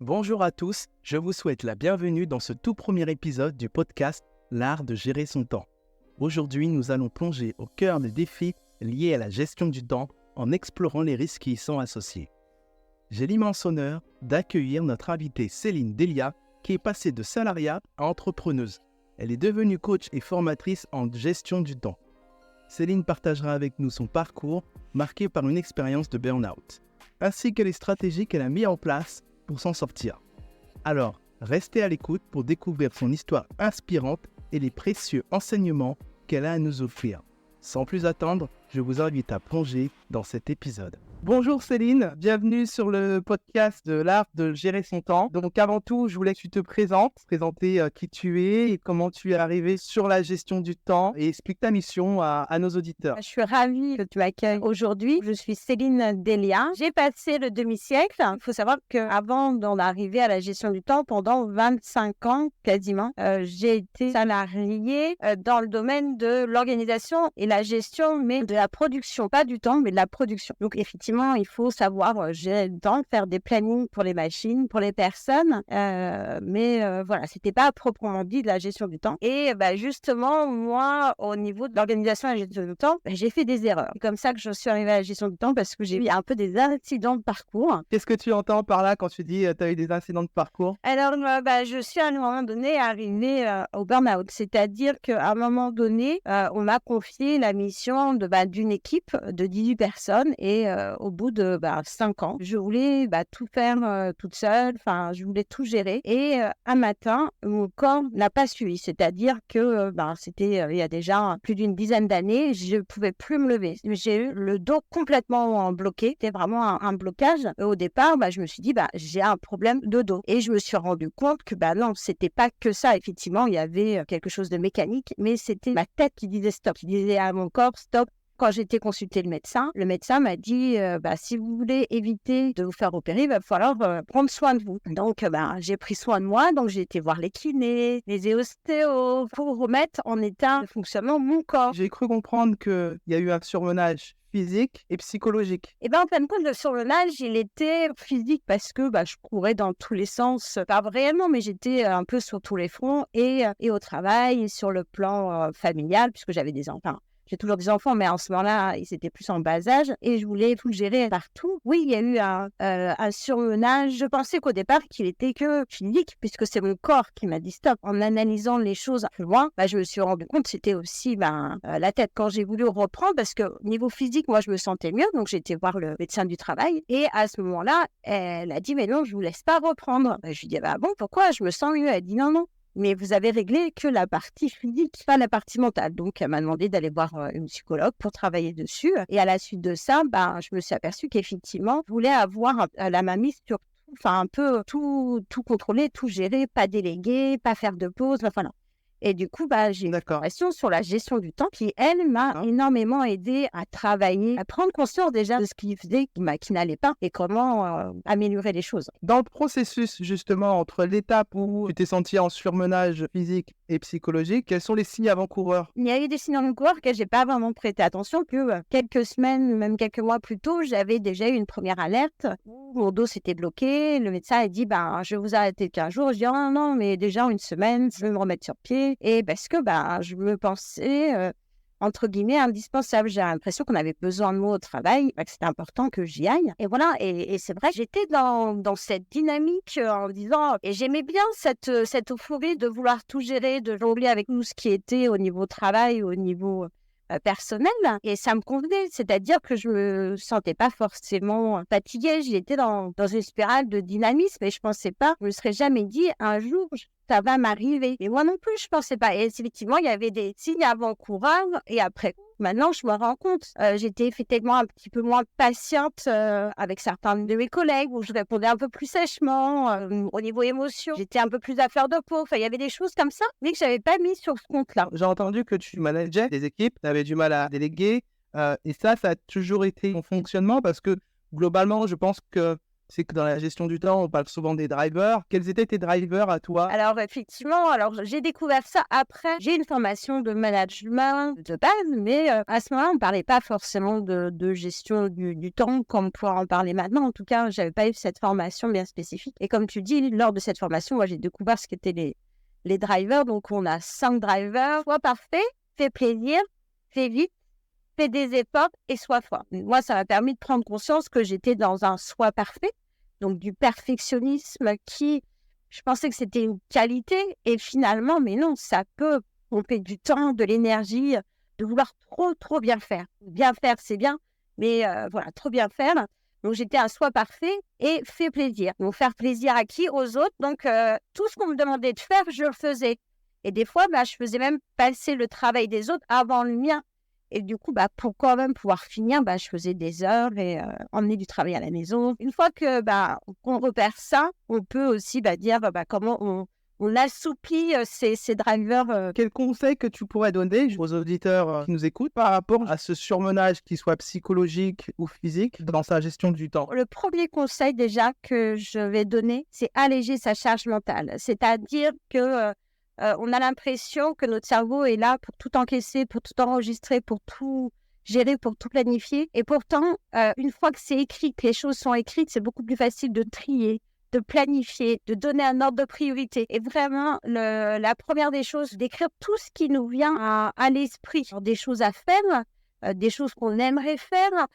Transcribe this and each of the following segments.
Bonjour à tous, je vous souhaite la bienvenue dans ce tout premier épisode du podcast L'art de gérer son temps. Aujourd'hui, nous allons plonger au cœur des défis liés à la gestion du temps en explorant les risques qui y sont associés. J'ai l'immense honneur d'accueillir notre invitée Céline Delia, qui est passée de salariat à entrepreneuse. Elle est devenue coach et formatrice en gestion du temps. Céline partagera avec nous son parcours marqué par une expérience de burn-out, ainsi que les stratégies qu'elle a mises en place pour s'en sortir. Alors, restez à l'écoute pour découvrir son histoire inspirante et les précieux enseignements qu'elle a à nous offrir. Sans plus attendre, je vous invite à plonger dans cet épisode. Bonjour Céline, bienvenue sur le podcast de l'art de gérer son temps. Donc avant tout, je voulais que tu te présenter qui tu es et comment tu es arrivé sur la gestion du temps et explique ta mission à nos auditeurs. Je suis ravie que tu m'accueilles aujourd'hui. Je suis Céline Delia. J'ai passé le demi-siècle. Il faut savoir qu'avant d'en arriver à la gestion du temps, pendant 25 ans quasiment, j'ai été salariée dans le domaine de l'organisation et la gestion, mais de la production. Pas du temps, mais de la production. Donc effectivement, il faut savoir gérer le temps, faire des plannings pour les machines, pour les personnes. Voilà, c'était pas proprement dit de la gestion du temps. Et justement, moi, au niveau de l'organisation et la gestion du temps, j'ai fait des erreurs. C'est comme ça que je suis arrivée à la gestion du temps parce que j'ai eu un peu des accidents de parcours. Qu'est-ce que tu entends par là quand tu dis tu as eu des incidents de parcours? Alors, je suis à un moment donné arrivée au burn-out. C'est-à-dire qu'à un moment donné, on m'a confié la mission d'une équipe de 18 personnes et au bout de 5 ans, je voulais tout faire toute seule. Enfin, je voulais tout gérer. Et un matin, mon corps n'a pas suivi. C'est-à-dire que c'était il y a déjà plus d'une dizaine d'années, je ne pouvais plus me lever. J'ai eu le dos complètement bloqué. C'était vraiment un blocage. Et au départ, je me suis dit, j'ai un problème de dos. Et je me suis rendu compte que non, c'était pas que ça. Effectivement, il y avait quelque chose de mécanique, mais c'était ma tête qui disait stop, qui disait à mon corps stop. Quand j'ai été consulter le médecin m'a dit si vous voulez éviter de vous faire opérer, il va falloir prendre soin de vous. Donc, j'ai pris soin de moi. Donc, j'ai été voir les kinés, les ostéos pour remettre en état de fonctionnement mon corps. J'ai cru comprendre qu'il y a eu un surmenage physique et psychologique. Et en fin de compte, le surmenage, il était physique parce que je courais dans tous les sens. Pas réellement, mais j'étais un peu sur tous les fronts et au travail, et sur le plan familial, puisque j'avais des enfants. J'ai toujours des enfants, mais en ce moment-là, ils étaient plus en bas âge et je voulais tout gérer partout. Oui, il y a eu un surmenage. Je pensais qu'au départ, qu'il était que physique, puisque c'est mon corps qui m'a dit stop. En analysant les choses plus loin, je me suis rendu compte que c'était aussi la tête. Quand j'ai voulu reprendre, parce que niveau physique, moi, je me sentais mieux, donc j'ai été voir le médecin du travail. Et à ce moment-là, elle a dit, mais non, je vous laisse pas reprendre. Je lui dis, bon, pourquoi? Je me sens mieux. Elle dit, non, non. Mais vous avez réglé que la partie physique, pas la partie mentale. Donc, elle m'a demandé d'aller voir une psychologue pour travailler dessus. Et à la suite de ça, je me suis aperçue qu'effectivement, je voulais avoir la main mise sur tout, enfin un peu tout contrôler, tout gérer, pas déléguer, pas faire de pause, voilà. Et du coup, j'ai une formation sur la gestion du temps qui, elle, m'a énormément aidé à travailler, à prendre conscience déjà de ce qui faisait, qui n'allait pas et comment améliorer les choses. Dans le processus, justement, entre l'étape où tu t'es senti en surmenage physique et psychologique, quels sont les signes avant-coureurs? Il y a eu des signes avant-coureurs que je n'ai pas vraiment prêté attention, que quelques semaines, même quelques mois plus tôt, j'avais déjà eu une première alerte où mon dos s'était bloqué. Le médecin a dit, je vais vous arrêter 15 jours. Je dis, oh, non, mais déjà une semaine, je vais me remettre sur pied. Et parce que je me pensais, entre guillemets, indispensable. J'ai l'impression qu'on avait besoin de moi au travail, que c'était important que j'y aille. Et voilà, et c'est vrai que j'étais dans cette dynamique en disant, et j'aimais bien cette euphorie de vouloir tout gérer, de jongler avec tout ce qui était au niveau travail, au niveau personnel, et ça me convenait, c'est-à-dire que je me sentais pas forcément fatiguée, j'étais dans une spirale de dynamisme et je pensais pas, je me serais jamais dit un jour ça va m'arriver. Et moi non plus, je pensais pas. Et effectivement, il y avait des signes avant-coureurs et après. Maintenant, je me rends compte, j'étais effectivement un petit peu moins patiente avec certains de mes collègues, où je répondais un peu plus sèchement au niveau émotion. J'étais un peu plus à fleur de peau. Enfin, il y avait des choses comme ça, mais que je n'avais pas mis sur ce compte-là. J'ai entendu que tu manageais des équipes, tu avais du mal à déléguer, et ça a toujours été ton fonctionnement parce que globalement, je pense que C'est que dans la gestion du temps, on parle souvent des drivers. Quels étaient tes drivers à toi? Alors effectivement, j'ai découvert ça après. J'ai une formation de management de base, mais à ce moment-là, on ne parlait pas forcément de gestion du temps comme on pourrait en parler maintenant. En tout cas, je n'avais pas eu cette formation bien spécifique. Et comme tu dis, lors de cette formation, moi, j'ai découvert ce qu'étaient les drivers. Donc, on a 5 drivers. Sois parfait, fais plaisir, fais vite, fais des efforts et sois fort. Moi, ça m'a permis de prendre conscience que j'étais dans un soi parfait, donc du perfectionnisme qui, je pensais que c'était une qualité et finalement, mais non, ça peut pomper du temps, de l'énergie, de vouloir trop bien faire. Bien faire, c'est bien, mais voilà, trop bien faire. Donc, j'étais un soi parfait et fait plaisir. Donc, faire plaisir à qui? Aux autres. Donc, tout ce qu'on me demandait de faire, je le faisais. Et des fois, je faisais même passer le travail des autres avant le mien. Et du coup, pour quand même pouvoir finir, je faisais des heures et emmener du travail à la maison. Une fois que qu'on repère ça, on peut aussi dire comment on assouplit ces drivers. Quel conseil que tu pourrais donner aux auditeurs qui nous écoutent par rapport à ce surmenage, qu'il soit psychologique ou physique, dans sa gestion du temps? Le premier conseil déjà que je vais donner, c'est alléger sa charge mentale. C'est-à-dire que on a l'impression que notre cerveau est là pour tout encaisser, pour tout enregistrer, pour tout gérer, pour tout planifier. Et pourtant, une fois que c'est écrit, que les choses sont écrites, c'est beaucoup plus facile de trier, de planifier, de donner un ordre de priorité. Et vraiment, la première des choses, d'écrire tout ce qui nous vient à l'esprit. Alors, des choses à faire, des choses qu'on aimerait faire,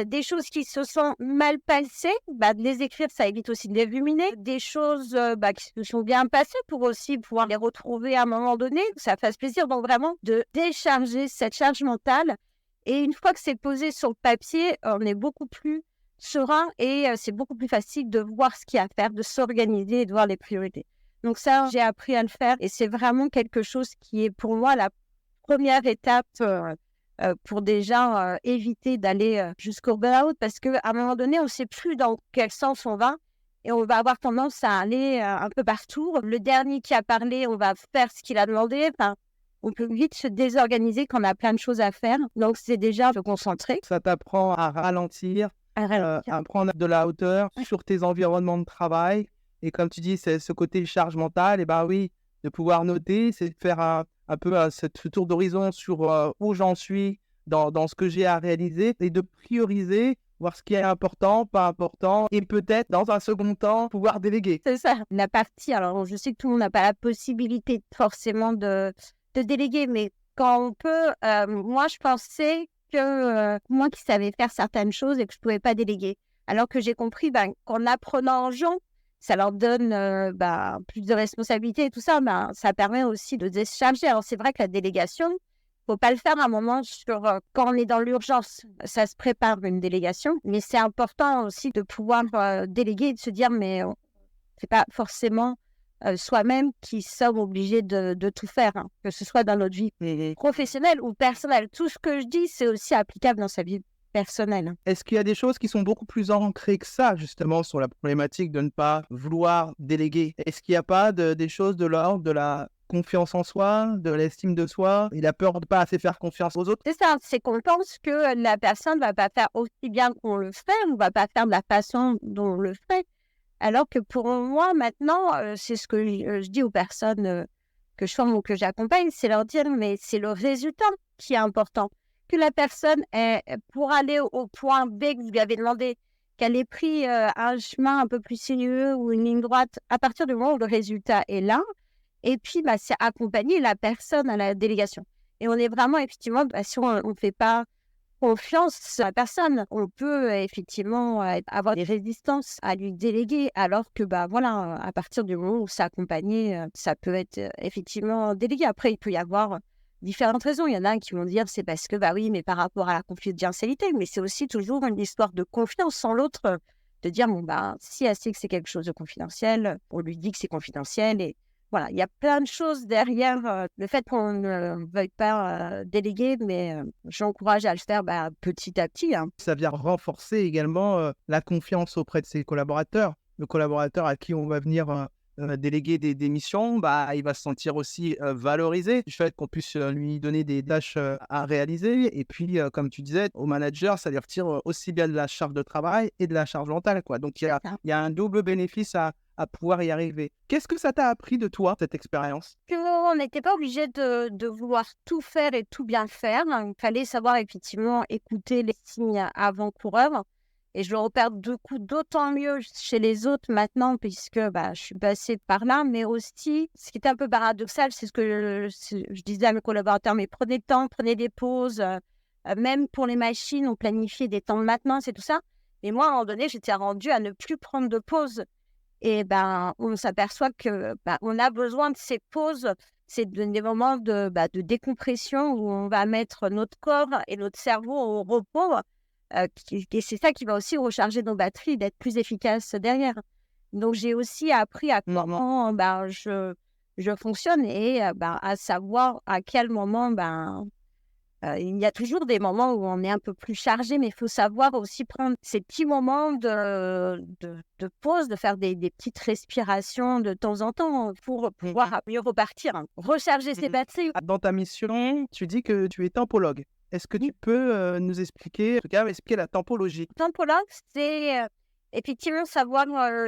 des choses qui se sont mal passées, de les écrire, ça évite aussi de les ruminer. Des choses qui se sont bien passées pour aussi pouvoir les retrouver à un moment donné, que ça fasse plaisir. Donc vraiment, de décharger cette charge mentale. Et une fois que c'est posé sur le papier, on est beaucoup plus serein et c'est beaucoup plus facile de voir ce qu'il y a à faire, de s'organiser et de voir les priorités. Donc ça, j'ai appris à le faire et c'est vraiment quelque chose qui est pour moi la première étape pour déjà éviter d'aller jusqu'au burn-out parce qu'à un moment donné, on ne sait plus dans quel sens on va et on va avoir tendance à aller un peu partout. Le dernier qui a parlé, on va faire ce qu'il a demandé. Enfin, on peut vite se désorganiser quand on a plein de choses à faire. Donc, c'est déjà se concentrer. Ça t'apprend à ralentir, à prendre de la hauteur sur tes environnements de travail. Et comme tu dis, c'est ce côté charge mentale, et oui, de pouvoir noter, c'est de faire un peu ce tour d'horizon sur où j'en suis dans ce que j'ai à réaliser et de prioriser, voir ce qui est important, pas important, et peut-être, dans un second temps, pouvoir déléguer. C'est ça. La partie, alors je sais que tout le monde n'a pas la possibilité forcément de déléguer, mais quand on peut, moi je pensais que moi qui savais faire certaines choses et que je ne pouvais pas déléguer. Alors que j'ai compris qu'en apprenant aux gens, ça leur donne plus de responsabilités et tout ça, ça permet aussi de décharger. Alors c'est vrai que la délégation, il ne faut pas le faire à un moment quand on est dans l'urgence. Ça se prépare une délégation, mais c'est important aussi de pouvoir déléguer et de se dire mais c'est pas forcément soi-même qui sommes obligés de tout faire, que ce soit dans notre vie professionnelle ou personnelle. Tout ce que je dis, c'est aussi applicable dans sa vie personnelle. Est-ce qu'il y a des choses qui sont beaucoup plus ancrées que ça, justement, sur la problématique de ne pas vouloir déléguer? Est-ce qu'il n'y a pas des choses de l'ordre de la confiance en soi, de l'estime de soi et la peur de ne pas assez faire confiance aux autres? C'est ça, c'est qu'on pense que la personne ne va pas faire aussi bien qu'on le fait, ou ne va pas faire de la façon dont on le fait. Alors que pour moi, maintenant, c'est ce que je dis aux personnes que je forme ou que j'accompagne, c'est leur dire, mais c'est le résultat qui est important. Que la personne, pour aller au point B que vous lui avez demandé, qu'elle ait pris un chemin un peu plus sinueux ou une ligne droite, à partir du moment où le résultat est là, et puis c'est accompagner la personne à la délégation. Et on est vraiment, effectivement, si on ne fait pas confiance à la personne, on peut effectivement avoir des résistances à lui déléguer, alors que à partir du moment où c'est accompagné, ça peut être effectivement délégué. Après, il peut y avoir différentes raisons. Il y en a qui vont dire c'est parce que oui, mais par rapport à la confidentialité, mais c'est aussi toujours une histoire de confiance en l'autre, de dire si elle sait que c'est quelque chose de confidentiel, on lui dit que c'est confidentiel et voilà, il y a plein de choses derrière le fait qu'on ne veuille pas déléguer, mais j'encourage à le faire petit à petit. Ça vient renforcer également la confiance auprès de ses collaborateurs. Le collaborateur à qui on va venir déléguer des missions, bah, il va se sentir aussi valorisé du fait qu'on puisse lui donner des tâches à réaliser. Et puis, comme tu disais, au manager, ça lui retire aussi bien de la charge de travail et de la charge mentale, quoi. Donc, C'est ça. il y a un double bénéfice à pouvoir y arriver. Qu'est-ce que ça t'a appris de toi, cette expérience? On n'était pas obligé de vouloir tout faire et tout bien faire. Il fallait savoir effectivement écouter les signes avant-coureurs. Et je le repère du coup d'autant mieux chez les autres maintenant puisque bah, je suis passée par là. Mais aussi, ce qui était un peu paradoxal, c'est ce que je disais à mes collaborateurs, mais prenez le temps, prenez des pauses. Même pour les machines, on planifiait des temps de maintenance et tout ça. Mais moi, à un moment donné, j'étais rendue à ne plus prendre de pause. Et ben, on s'aperçoit que on a besoin de ces pauses, c'est des moments de décompression où on va mettre notre corps et notre cerveau au repos. Et c'est ça qui va aussi recharger nos batteries, d'être plus efficace derrière. Donc, j'ai aussi appris à comment je fonctionne et à savoir à quel moment il y a toujours des moments où on est un peu plus chargé, mais il faut savoir aussi prendre ces petits moments de pause, de faire des petites respirations de temps en temps pour pouvoir mieux repartir, hein. Recharger ses batteries. Dans ta mission, tu dis que tu es tampologue. Est-ce que tu peux nous expliquer, en tout cas, expliquer la tampologie? Tampologue, c'est effectivement savoir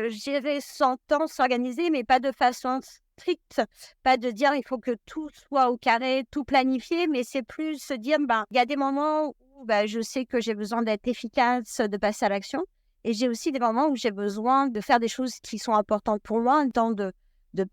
gérer son temps, s'organiser, mais pas de façon stricte, pas de dire il faut que tout soit au carré, tout planifié, mais c'est plus se dire il y a des moments où je sais que j'ai besoin d'être efficace, de passer à l'action, et j'ai aussi des moments où j'ai besoin de faire des choses qui sont importantes pour moi, un temps de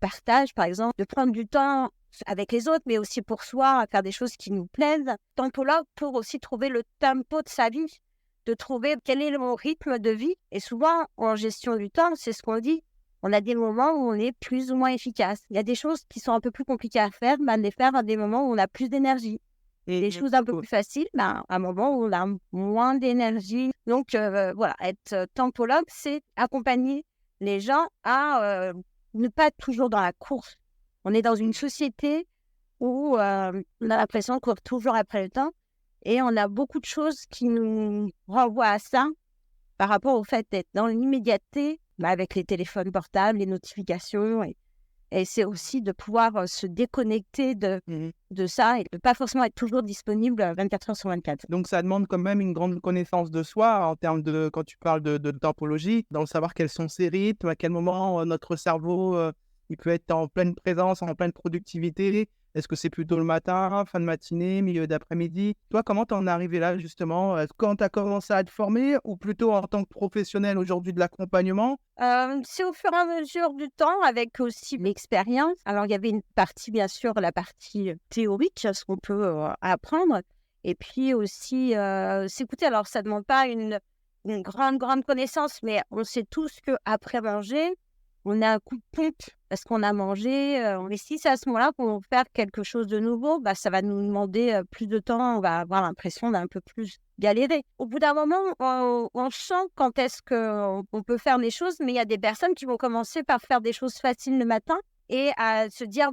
partage, par exemple, de prendre du temps avec les autres, mais aussi pour soi, à faire des choses qui nous plaisent. Tampologue pour aussi trouver le tempo de sa vie, de trouver quel est mon rythme de vie. Et souvent, en gestion du temps, c'est ce qu'on dit, on a des moments où on est plus ou moins efficace. Il y a des choses qui sont un peu plus compliquées à faire, de les faire à des moments où on a plus d'énergie. Des choses un peu plus faciles, à un moment où on a moins d'énergie. Donc, voilà, être tampologue, c'est accompagner les gens à ne pas être toujours dans la course. On est dans une société où on a l'impression de courir toujours après le temps et on a beaucoup de choses qui nous renvoient à ça par rapport au fait d'être dans l'immédiateté avec les téléphones portables, les notifications. Et c'est aussi de pouvoir se déconnecter de ça et de ne pas forcément être toujours disponible 24 heures sur 24. Donc, ça demande quand même une grande connaissance de soi en termes de, quand tu parles de tampologie, dans le savoir quels sont ses rythmes, à quel moment notre cerveau il peut être en pleine présence, en pleine productivité. Est-ce que c'est plutôt le matin, fin de matinée, milieu d'après-midi? Toi, comment t'en es arrivé là, justement? Quand tu as commencé à te former ou plutôt en tant que professionnel aujourd'hui de l'accompagnement? C'est au fur et à mesure du temps, avec aussi l'expérience. Alors, il y avait une partie, bien sûr, la partie théorique, ce qu'on peut apprendre. Et puis aussi, s'écouter. Alors, ça ne demande pas une grande connaissance, mais on sait tous qu'après manger, on a un coup de pompe parce qu'on a mangé. Mais si c'est à ce moment-là qu'on veut faire quelque chose de nouveau, ça va nous demander plus de temps. On va avoir l'impression d'un peu plus galérer. Au bout d'un moment, on sent quand est-ce qu'on peut faire les choses, mais il y a des personnes qui vont commencer par faire des choses faciles le matin et à se dire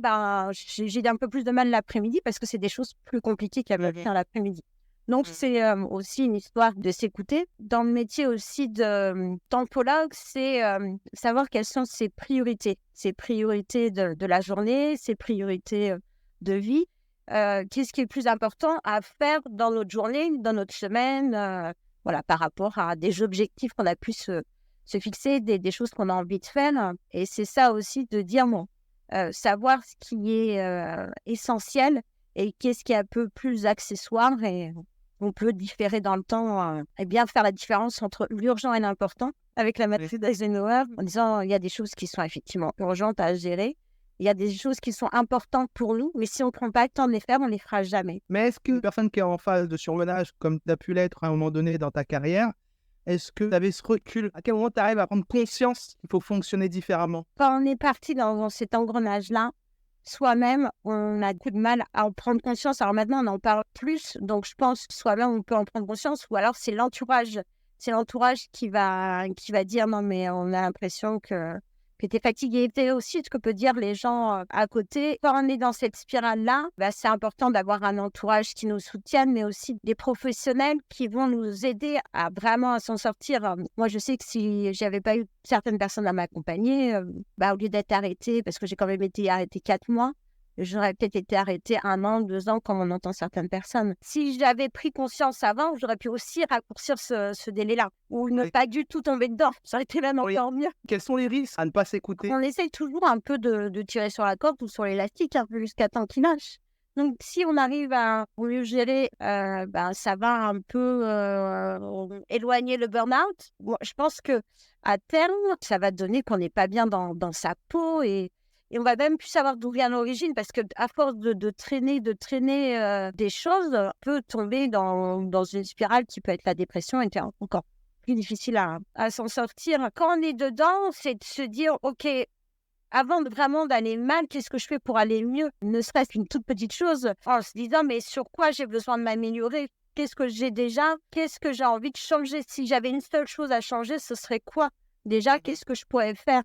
j'ai un peu plus de mal l'après-midi parce que c'est des choses plus compliquées qu'elles veulent faire l'après-midi. Donc, c'est aussi une histoire de s'écouter. Dans le métier aussi de tampologue, c'est savoir quelles sont ses priorités de la journée, ses priorités de vie. Qu'est-ce qui est le plus important à faire dans notre journée, dans notre semaine, par rapport à des objectifs qu'on a pu se fixer, des choses qu'on a envie de faire. Et c'est ça aussi de dire, savoir ce qui est essentiel et qu'est-ce qui est un peu plus accessoire et on peut différer dans le temps et bien faire la différence entre l'urgent et l'important avec la matrice d'Eisenhower en disant il y a des choses qui sont effectivement urgentes à gérer, il y a des choses qui sont importantes pour nous, mais si on ne prend pas le temps de les faire, on ne les fera jamais. Mais est-ce qu'une personne qui est en phase de surmenage, comme tu as pu l'être à un moment donné dans ta carrière, est-ce que tu avais ce recul? À quel moment tu arrives à prendre conscience qu'il faut fonctionner différemment? Quand on est parti dans cet engrenage-là, soi-même, on a beaucoup de mal à en prendre conscience. Alors maintenant, on en parle plus, donc je pense que soi-même, on peut en prendre conscience, ou alors c'est l'entourage. C'est l'entourage qui va dire non, mais on a l'impression que que tu es fatigué. C'est aussi ce que peuvent dire les gens à côté. Quand on est dans cette spirale-là, c'est important d'avoir un entourage qui nous soutienne, mais aussi des professionnels qui vont nous aider à vraiment s'en sortir. Moi, je sais que si j'avais pas eu certaines personnes à m'accompagner, au lieu d'être arrêtée, parce que j'ai quand même été arrêtée 4 mois, j'aurais peut-être été arrêtée 1 an, 2 ans, comme on entend certaines personnes. Si j'avais pris conscience avant, j'aurais pu aussi raccourcir ce délai-là, ou ne pas du tout tomber dedans. Ça aurait été même encore mieux. Quels sont les risques à ne pas s'écouter? On essaye toujours un peu de tirer sur la corde ou sur l'élastique, un peu jusqu'à temps qu'il lâche. Donc, si on arrive à mieux gérer, ça va un peu éloigner le burn-out. Moi, je pense qu'à terme, ça va donner qu'on n'est pas bien dans sa peau et on va même plus savoir d'où vient l'origine parce qu'à force de traîner des choses, on peut tomber dans une spirale qui peut être la dépression et c'est encore plus difficile à s'en sortir. Quand on est dedans, c'est de se dire, OK, avant vraiment d'aller mal, qu'est-ce que je fais pour aller mieux? Ne serait-ce qu'une toute petite chose, en se disant, mais sur quoi j'ai besoin de m'améliorer? Qu'est-ce que j'ai déjà? Qu'est-ce que j'ai envie de changer? Si j'avais une seule chose à changer, ce serait quoi? Déjà, qu'est-ce que je pourrais faire?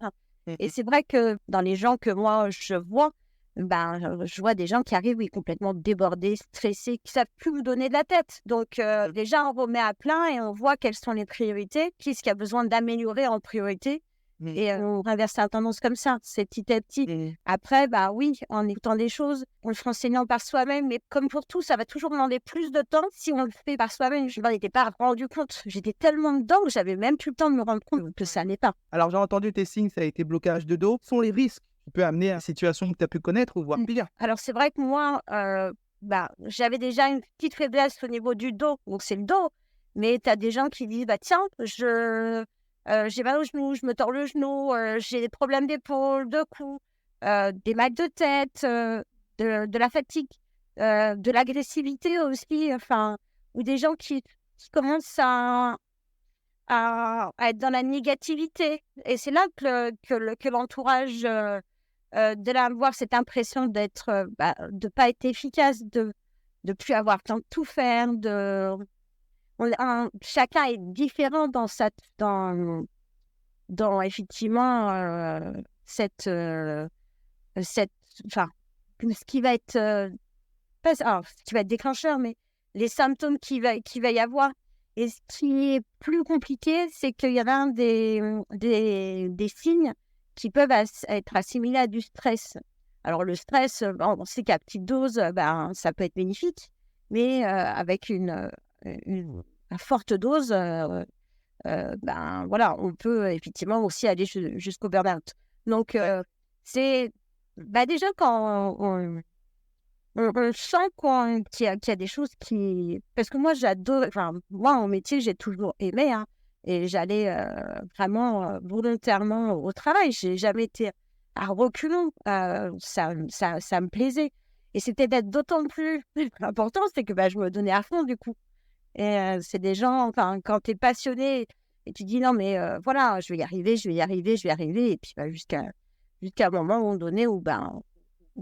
Et c'est vrai que dans les gens que moi, je vois, je vois des gens qui arrivent complètement débordés, stressés, qui ne savent plus vous donner de la tête. Donc, déjà, on remet à plein et on voit quelles sont les priorités, qu'est-ce qu'il y a besoin d'améliorer en priorité. Et on inverse la tendance comme ça, c'est petit à petit. Après, oui, en écoutant des choses, en le renseignant par soi-même, mais comme pour tout, ça va toujours demander plus de temps si on le fait par soi-même. Je m'en étais pas rendu compte. J'étais tellement dedans que j'avais même plus le temps de me rendre compte que ça n'est pas. Alors, j'ai entendu tes signes, ça a été blocage de dos. Quels sont les risques qui peuvent amener à une situation que tu as pu connaître ou voir pire? Alors, c'est vrai que moi, j'avais déjà une petite faiblesse au niveau du dos, donc c'est le dos. Mais tu as des gens qui disent, tiens, j'ai mal au genou, je me tords le genou, j'ai des problèmes d'épaule, de cou, des mal de tête, de la fatigue, de l'agressivité aussi, ou des gens qui commencent à être dans la négativité. Et c'est là que l'entourage de avoir cette impression de pas être efficace, de plus avoir le temps de tout faire, chacun est différent dans effectivement ce qui va être ce qui va être déclencheur, mais les symptômes qu'il va y avoir. Et ce qui est plus compliqué, c'est qu'il y a des signes qui peuvent être assimilés à du stress. Alors le stress, on sait qu'à petite dose, ça peut être bénéfique, mais avec une forte dose, on peut effectivement aussi aller jusqu'au burn-out. Donc, c'est déjà quand on sent qu'il y a des choses qui... Parce que moi, j'adore... moi, en métier, j'ai toujours aimé, et j'allais vraiment volontairement au travail. J'ai jamais été à reculons. Ça me plaisait. Et c'était d'être d'autant plus important, c'est que je me donnais à fond, du coup. Et c'est des gens, quand tu es passionné et tu dis non, mais je vais y arriver, et puis jusqu'à un moment donné où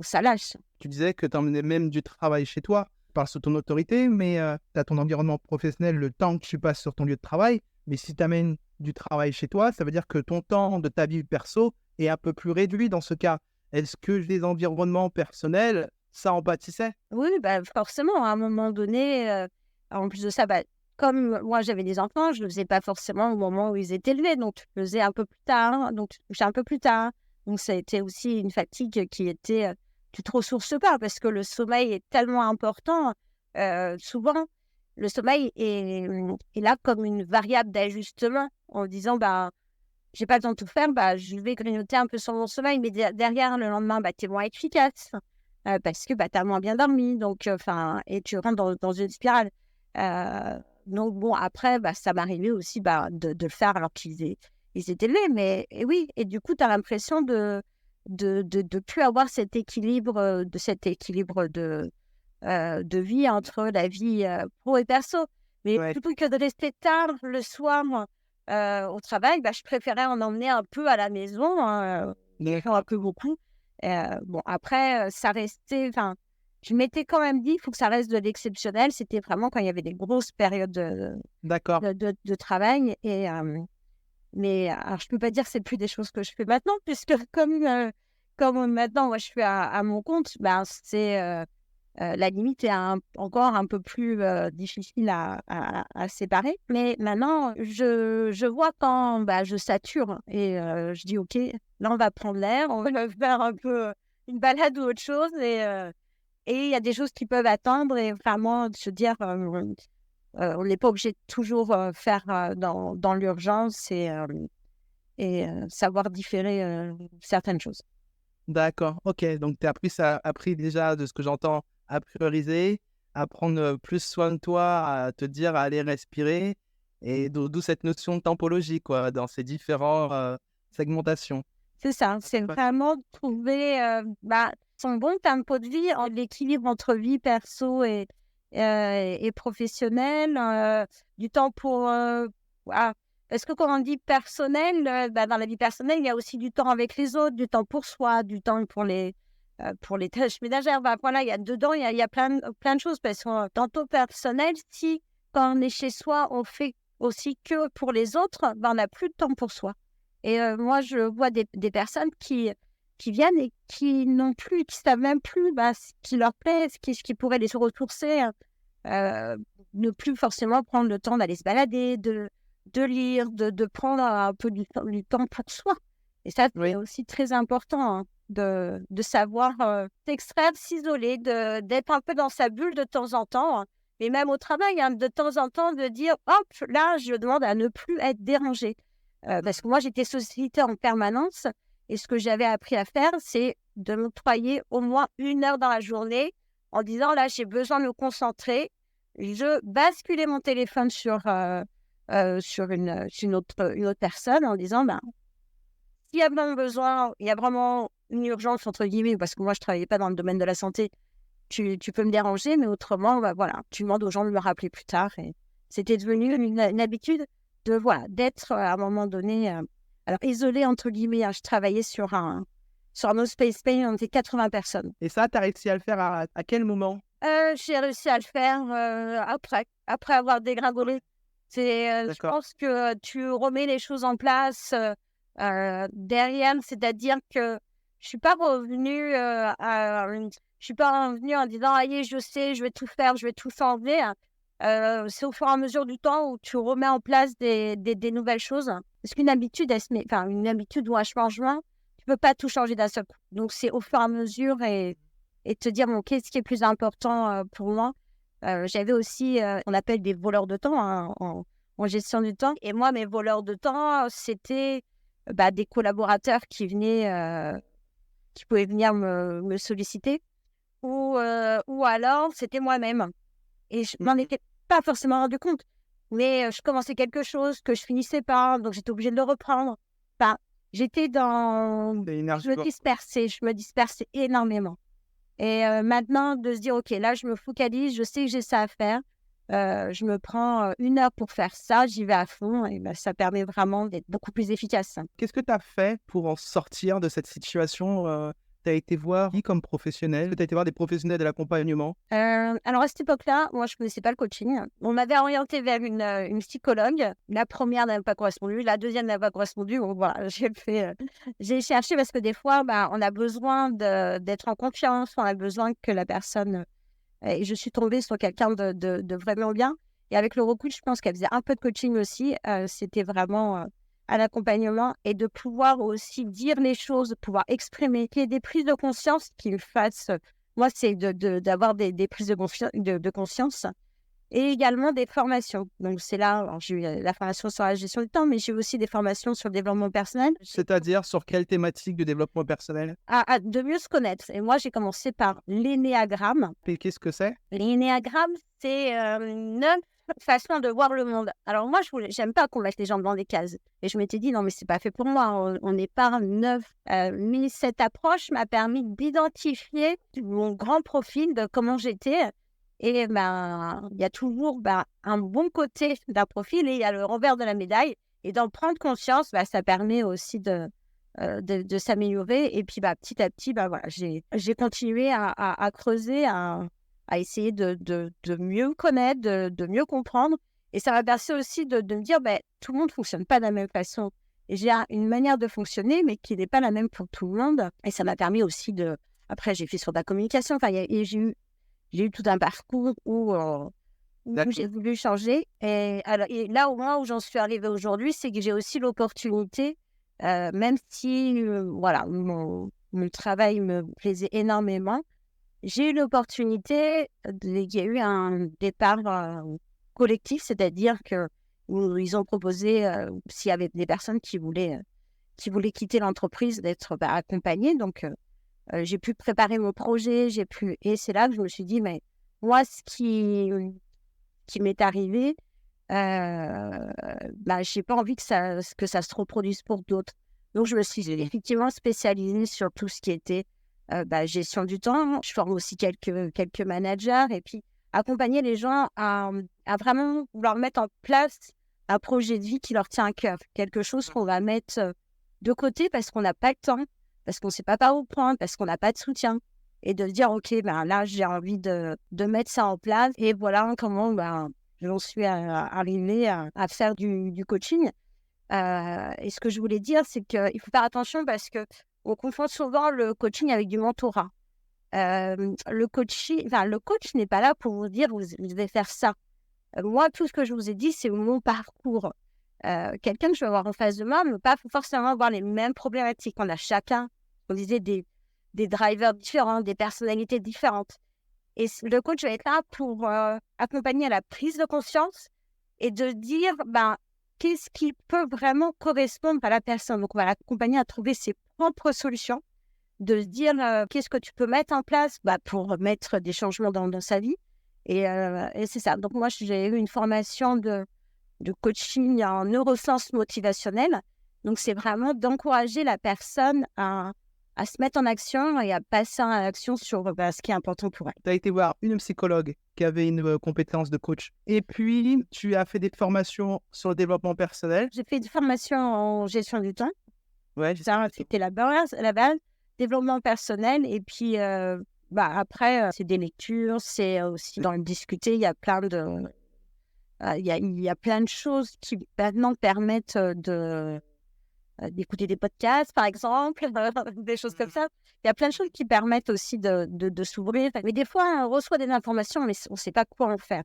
ça lâche. Tu disais que tu emmenais même du travail chez toi, tu parles sous ton autorité, mais tu as ton environnement professionnel, le temps que tu passes sur ton lieu de travail. Mais si tu amènes du travail chez toi, ça veut dire que ton temps de ta vie perso est un peu plus réduit dans ce cas. Est-ce que les environnements personnels, ça en pâtissait? Oui, forcément, à un moment donné, en plus de ça, comme moi j'avais des enfants, je ne le faisais pas forcément au moment où ils étaient levés, donc je le faisais un peu plus tard, donc je couchais un peu plus tard. Donc ça a été aussi une fatigue qui était... tu te ressources pas parce que le sommeil est tellement important. Souvent, le sommeil est là comme une variable d'ajustement en disant j'ai pas le temps de tout faire, je vais grignoter un peu sur mon sommeil, mais derrière, le lendemain, tu es moins efficace parce que tu as moins bien dormi, donc, et tu rentres dans une spirale. Donc, bon, après, ça m'arrivait aussi de le faire alors qu'ils étaient levés, mais et oui, et du coup, tu as l'impression de plus avoir cet équilibre, de vie entre la vie pro et perso. Mais plutôt que de rester tard le soir au travail, je préférais en emmener un peu à la maison, un peu beaucoup. Bon, après, ça restait... je m'étais quand même dit, il faut que ça reste de l'exceptionnel. C'était vraiment quand il y avait des grosses périodes de travail. Mais alors, je peux pas dire que c'est plus des choses que je fais maintenant, puisque comme maintenant, moi, je suis à mon compte, c'est la limite est encore un peu plus difficile à séparer. Mais maintenant, je vois quand je sature et je dis, OK, là, on va prendre l'air, on va faire un peu une balade ou autre chose. Et il y a des choses qui peuvent attendre. Et vraiment, se dire, on n'est pas obligé de toujours faire dans l'urgence et savoir différer certaines choses. D'accord, ok. Donc, tu as appris déjà, de ce que j'entends, à prioriser, à prendre plus soin de toi, à te dire, à aller respirer, et d'où cette notion de tempologie, quoi, dans ces différentes segmentations. C'est ça, c'est Ouais. vraiment trouver son bon tempo de vie, l'équilibre entre vie perso et professionnelle, du temps pour... parce que quand on dit personnel, dans la vie personnelle, il y a aussi du temps avec les autres, du temps pour soi, du temps pour les tâches ménagères. Voilà, il y a dedans, il y a plein de choses. Parce que tantôt personnel, si quand on est chez soi, on fait aussi que pour les autres, on n'a plus de temps pour soi. Et moi, je vois des personnes qui viennent et qui n'ont plus, qui savent même plus ce qui leur plaît, ce qui pourrait les ressourcer, ne plus forcément prendre le temps d'aller se balader, de lire, de prendre un peu du temps pour soi. Et ça, c'est Oui. aussi très important, hein, de savoir s'extraire, s'isoler, d'être un peu dans sa bulle de temps en temps, hein. Mais même au travail, hein, de temps en temps, de dire, hop, là, je demande à ne plus être dérangée. Parce que moi, j'étais sollicitée en permanence et ce que j'avais appris à faire, c'est de m'octroyer au moins 1 heure dans la journée en disant, là, j'ai besoin de me concentrer. Je basculais mon téléphone sur une autre personne en disant, s'il y a vraiment besoin, il y a vraiment une urgence, entre guillemets, parce que moi, je ne travaillais pas dans le domaine de la santé, tu peux me déranger, mais autrement, voilà, tu demandes aux gens de me rappeler plus tard. Et c'était devenu une habitude d'être à un moment donné, alors isolée, entre guillemets, hein. Je travaillais sur un open space, on était 80 personnes. Et ça, tu as réussi à le faire à quel moment? J'ai réussi à le faire après avoir dégringolé. Je D'accord. pense que tu remets les choses en place derrière, c'est-à-dire que je suis pas revenue je suis pas revenue en disant allez, je sais, je vais tout faire, je vais tout changer. C'est au fur et à mesure du temps où tu remets en place des nouvelles choses. Parce qu'une habitude, une habitude ou un changement, tu peux pas tout changer d'un seul coup. Donc c'est au fur et à mesure et te dire, bon, qu'est-ce qui est plus important pour moi. J'avais aussi, on appelle des voleurs de temps, hein, en gestion du temps. Et moi, mes voleurs de temps, c'était des collaborateurs qui pouvaient venir me solliciter. Ou alors, c'était moi-même. Et je m'en étais pas forcément rendu compte. Mais je commençais quelque chose que je finissais pas, donc j'étais obligée de le reprendre. J'étais dans... C'est Je me dispersais énormément. Et maintenant, de se dire, OK, là, je me focalise, je sais que j'ai ça à faire. Je me prends 1 heure pour faire ça, j'y vais à fond et ça permet vraiment d'être beaucoup plus efficace. Qu'est-ce que tu as fait pour en sortir de cette situation? Tu as été voir qui comme professionnel? Tu as été voir des professionnels de l'accompagnement? Alors, à cette époque-là, moi, je ne connaissais pas le coaching. On m'avait orientée vers une psychologue. La première n'avait pas correspondu, la deuxième n'avait pas correspondu. Donc, voilà, j'ai cherché parce que des fois, on a besoin d'être en confiance, on a besoin que la personne... Et je suis tombée sur quelqu'un de vraiment bien. Et avec le recul, je pense qu'elle faisait un peu de coaching aussi. C'était vraiment un accompagnement et de pouvoir aussi dire les choses, de pouvoir exprimer, qu'il y ait des prises de conscience qui me fassent... Moi, c'est d'avoir des prises de conscience et également des formations. Donc, c'est là, alors, j'ai eu la formation sur la gestion du temps, mais j'ai eu aussi des formations sur le développement personnel. C'est-à-dire sur quelle thématique de développement personnel? De mieux se connaître. Et moi, j'ai commencé par l'énéagramme. Et qu'est-ce que c'est? L'énéagramme, c'est 9 façons de voir le monde. Alors moi, j'aime pas qu'on mette les gens dans des cases. Et je m'étais dit, non, mais c'est pas fait pour moi. On n'est pas 9. Mais cette approche m'a permis d'identifier mon grand profil de comment j'étais. Et il y a toujours un bon côté d'un profil et il y a le revers de la médaille. Et d'en prendre conscience, ça permet aussi de s'améliorer. Et puis, petit à petit, voilà, j'ai continué à creuser, à essayer de mieux me connaître, de mieux comprendre. Et ça m'a permis aussi de me dire, tout le monde ne fonctionne pas de la même façon. Et j'ai une manière de fonctionner, mais qui n'est pas la même pour tout le monde. Et ça m'a permis aussi de... Après, j'ai fait sur la communication. Enfin, et j'ai eu tout un parcours où j'ai voulu changer. Et là, au moins où j'en suis arrivée aujourd'hui, c'est que j'ai aussi l'opportunité, même si voilà, mon travail me plaisait énormément, j'ai eu l'opportunité, il y a eu un départ collectif, c'est-à-dire que ils ont proposé, s'il y avait des personnes qui voulaient quitter l'entreprise, d'être accompagnées. Donc, j'ai pu préparer mon projet, et c'est là que je me suis dit, mais moi, ce qui m'est arrivé, j'ai pas envie que ça se reproduise pour d'autres. Donc, je me suis effectivement spécialisée sur tout ce qui était gestion du temps. Je forme aussi quelques managers et puis accompagner les gens à vraiment vouloir mettre en place un projet de vie qui leur tient à cœur. Quelque chose qu'on va mettre de côté parce qu'on n'a pas le temps, parce qu'on ne sait pas par où prendre, parce qu'on n'a pas de soutien. Et de se dire, OK, là, j'ai envie de mettre ça en place. Et voilà comment j'en suis arrivée à faire du coaching. Et ce que je voulais dire, c'est qu'il faut faire attention parce qu'on confond souvent le coaching avec du mentorat. Le coach n'est pas là pour vous dire, vous devez faire ça. Moi, tout ce que je vous ai dit, c'est mon parcours. Quelqu'un que je vais avoir en face de moi ne va pas forcément avoir les mêmes problématiques. On a chacun, on disait, des drivers différents, des personnalités différentes. Et le coach va être là pour accompagner à la prise de conscience et de dire qu'est-ce qui peut vraiment correspondre à la personne. Donc, on va l'accompagner à trouver ses propres solutions, de se dire qu'est-ce que tu peux mettre en place pour mettre des changements dans sa vie. Et c'est ça. Donc, moi, j'ai eu une formation de coaching en neurosciences motivationnelles. Donc, c'est vraiment d'encourager la personne à se mettre en action et à passer à l'action sur ce qui est important pour elle. Tu as été voir une psychologue qui avait une compétence de coach. Et puis, tu as fait des formations sur le développement personnel. J'ai fait des formations en gestion du temps. Ouais, ça, c'était la base, développement personnel. Et puis, après, c'est des lectures, c'est aussi dans le discuter. Il y a plein de... il y a plein de choses qui maintenant permettent d'écouter des podcasts, par exemple, des choses comme ça. Il y a plein de choses qui permettent aussi de s'ouvrir. Mais des fois, on reçoit des informations, mais on ne sait pas quoi en faire.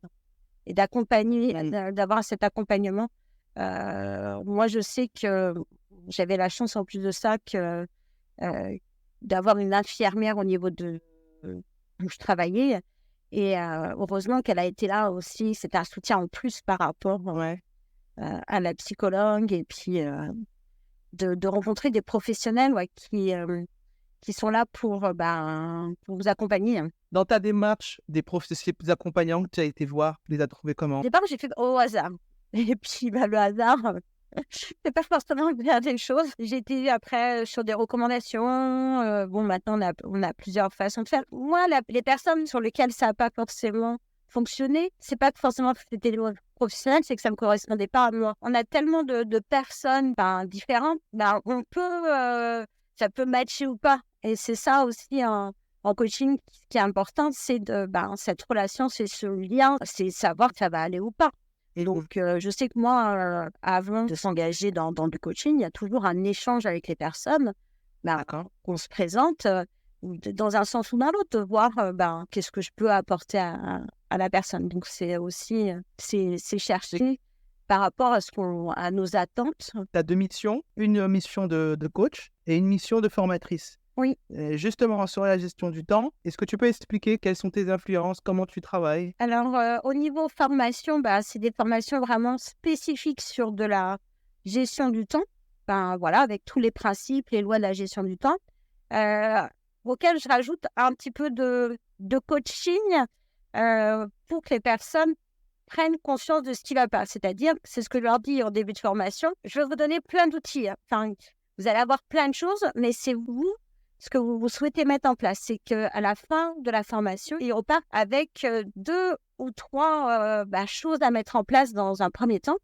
Et d'accompagner, d'avoir cet accompagnement. Moi, je sais que j'avais la chance, en plus de ça, d'avoir une infirmière au niveau où je travaillais. Et heureusement qu'elle a été là aussi. C'était un soutien en plus par rapport à la psychologue. Et puis... de rencontrer des professionnels qui sont là pour vous accompagner. Dans ta démarche, des accompagnants que tu as été voir, tu les as trouvés comment? Au départ, j'ai fait au hasard. Et puis, le hasard, c'est pas forcément bien des choses. J'ai été après sur des recommandations. Maintenant, on a plusieurs façons de faire. Moi, les personnes sur lesquelles ça n'a pas forcément fonctionné, c'est pas que forcément c'était des professionnels, c'est que ça me correspondait pas à moi. On a tellement de personnes différentes, on peut ça peut matcher ou pas. Et c'est ça aussi en coaching qui est important, c'est cette relation, c'est ce lien, c'est savoir que ça va aller ou pas. Et donc je sais que moi, avant de s'engager dans du coaching, il y a toujours un échange avec les personnes, qu'on se présente dans un sens ou dans l'autre, de voir qu'est-ce que je peux apporter à la personne. Donc, c'est aussi c'est chercher par rapport à nos attentes. Tu as deux missions, une mission de coach et une mission de formatrice. Oui. Et justement, sur la gestion du temps, est-ce que tu peux expliquer quelles sont tes influences, comment tu travailles? Alors, au niveau formation, c'est des formations vraiment spécifiques sur de la gestion du temps. Avec tous les principes, les lois de la gestion du temps. Auquel je rajoute un petit peu de coaching pour que les personnes prennent conscience de ce qui ne va pas. C'est-à-dire, c'est ce que je leur dis en début de formation, je vais vous donner plein d'outils. Vous allez avoir plein de choses, mais c'est vous, ce que vous souhaitez mettre en place. C'est qu'à la fin de la formation, ils repartent avec 2 ou 3 choses à mettre en place dans un premier temps.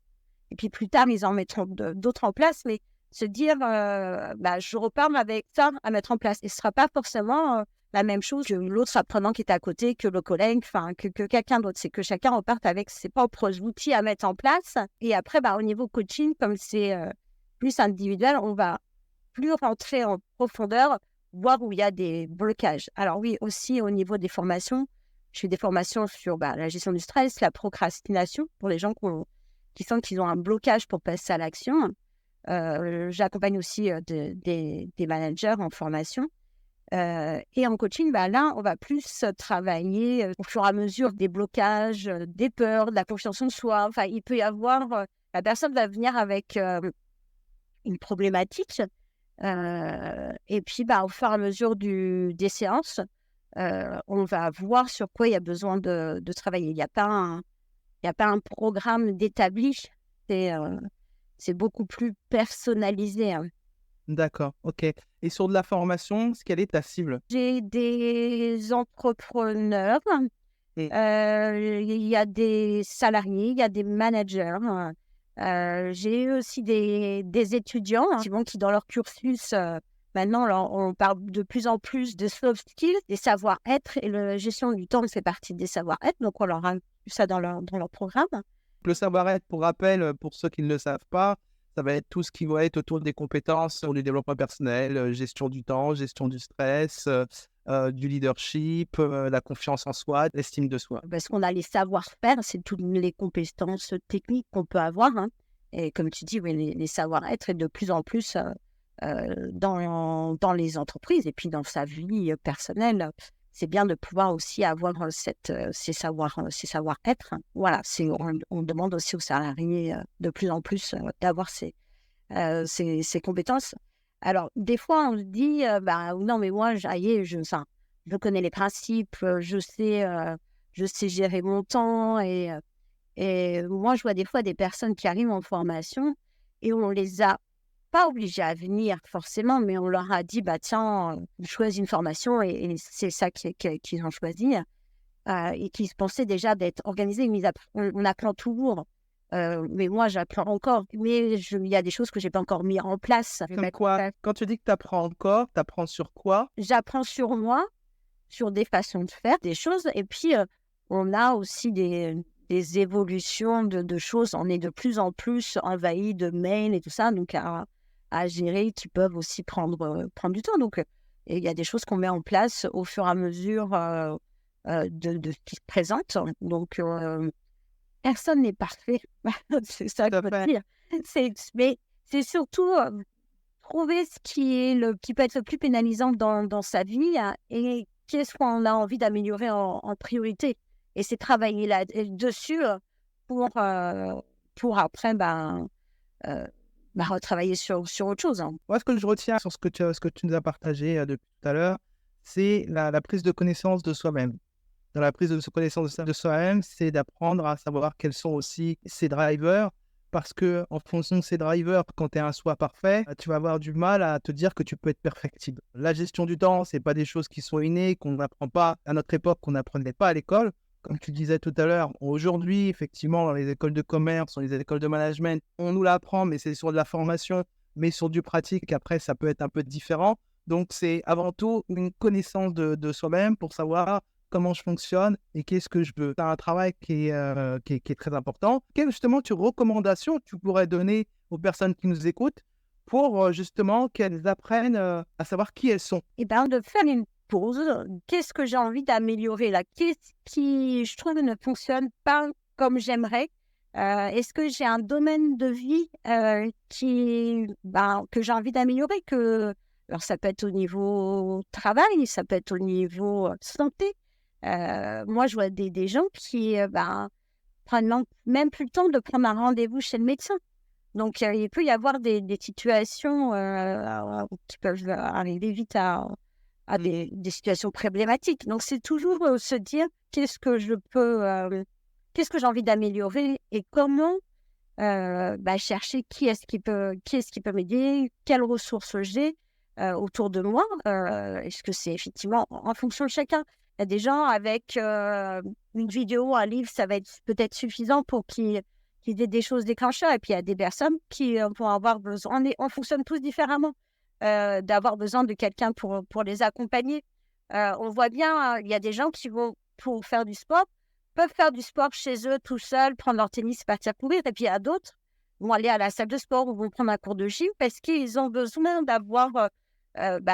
Et puis plus tard, ils en mettront d'autres en place, mais se dire, je repars avec ça à mettre en place. Et ce ne sera pas forcément la même chose que l'autre apprenant qui est à côté, que le collègue, que quelqu'un d'autre. C'est que chacun reparte avec ses propres outils à mettre en place. Et après, au niveau coaching, comme c'est plus individuel, on va plus rentrer en profondeur, voir où il y a des blocages. Alors oui, aussi au niveau des formations, je fais des formations sur la gestion du stress, la procrastination, pour les gens qui sentent qu'ils ont un blocage pour passer à l'action. J'accompagne aussi des managers en formation. Et en coaching, là, on va plus travailler au fur et à mesure des blocages, des peurs, de la confiance en soi. Enfin, il peut y avoir... la personne va venir avec une problématique. Et puis, au fur et à mesure des séances, on va voir sur quoi il y a besoin de travailler. Il n'y a pas un programme d'établi. C'est beaucoup plus personnalisé, hein. D'accord, ok. Et sur de la formation, quelle est ta cible? J'ai des entrepreneurs, Et il y a des salariés, il y a des managers. J'ai aussi des étudiants, qui dans leur cursus, maintenant, on parle de plus en plus de soft skills, des savoir-être, et la gestion du temps fait partie des savoir-être, donc on leur a inclus ça dans leur programme. le savoir-être, pour rappel, pour ceux qui ne le savent pas, ça va être tout ce qui va être autour des compétences sur le développement personnel, gestion du temps, gestion du stress, du leadership, la confiance en soi, l'estime de soi. Parce qu'on a les savoir-faire, c'est toutes les compétences techniques qu'on peut avoir, hein. Et comme tu dis, oui, les savoir-être, et de plus en plus dans les entreprises et puis dans sa vie personnelle. C'est bien de pouvoir aussi avoir ces savoir-être. Voilà, on demande aussi aux salariés de plus en plus d'avoir ces compétences. Alors, des fois, on se dit, non, mais moi, je connais les principes, je sais gérer mon temps. Et moi, je vois des fois des personnes qui arrivent en formation et on les a pas obligés à venir forcément, mais on leur a dit, tiens, choisis une formation, et c'est ça qu'ils ont choisi. Et qui se pensaient déjà d'être organisés. On apprend toujours. Mais moi, j'apprends encore. Mais il y a des choses que je n'ai pas encore mis en place. Comme quoi, quand tu dis que tu apprends encore, tu apprends sur quoi? J'apprends sur moi, sur des façons de faire des choses. Et puis, on a aussi des évolutions de choses. On est de plus en plus envahi de mails et tout ça. Donc, à gérer, qui peuvent aussi prendre du temps. Donc, il y a des choses qu'on met en place au fur et à mesure de ce qui se présente. Donc, personne n'est parfait. C'est ça que je veux dire. Mais c'est surtout trouver ce qui peut être le plus pénalisant dans sa vie, et qu'est-ce qu'on a envie d'améliorer en priorité. Et c'est travailler là-dessus pour après retravailler sur autre chose, hein. Moi, ce que je retiens sur ce que tu nous as partagé depuis tout à l'heure, c'est la prise de connaissance de soi-même. Dans la prise de connaissance de soi-même, c'est d'apprendre à savoir quels sont aussi ses drivers, parce que en fonction de ces drivers, quand tu es un soi parfait, tu vas avoir du mal à te dire que tu peux être perfectible. La gestion du temps, c'est pas des choses qui sont innées, qu'on n'apprend pas à notre époque, qu'on n'apprenait pas à l'école. Comme tu disais tout à l'heure, aujourd'hui, effectivement, dans les écoles de commerce, dans les écoles de management, on nous l'apprend, mais c'est sur de la formation, mais sur du pratique. Après, ça peut être un peu différent. Donc, c'est avant tout une connaissance de soi-même pour savoir comment je fonctionne et qu'est-ce que je veux. C'est un travail qui est très important. Quelles justement recommandations tu pourrais donner aux personnes qui nous écoutent pour justement qu'elles apprennent à savoir qui elles sont? Et de faire une pause. Qu'est-ce que j'ai envie d'améliorer là? Qu'est-ce qui, je trouve, ne fonctionne pas comme j'aimerais? Est-ce que j'ai un domaine de vie que j'ai envie d'améliorer? Alors, ça peut être au niveau travail, ça peut être au niveau santé. Moi, je vois des gens qui prennent même plus le temps de prendre un rendez-vous chez le médecin. Donc, il peut y avoir des situations qui peuvent arriver vite à des situations problématiques. Donc, c'est toujours se dire qu'est-ce que j'ai envie d'améliorer, et comment chercher qui est-ce qui peut m'aider, quelles ressources j'ai autour de moi. Est-ce que c'est effectivement en fonction de chacun? Il y a des gens avec une vidéo, un livre, ça va être peut-être suffisant pour qu'ils aient des choses déclencheurs. Et puis, il y a des personnes qui vont avoir besoin, on fonctionne tous différemment, d'avoir besoin de quelqu'un pour les accompagner. On voit bien, il y a des gens qui vont, pour faire du sport, peuvent faire du sport chez eux tout seuls, prendre leur tennis, partir courir. Et puis, il y a d'autres vont aller à la salle de sport ou vont prendre un cours de gym parce qu'ils ont besoin d'avoir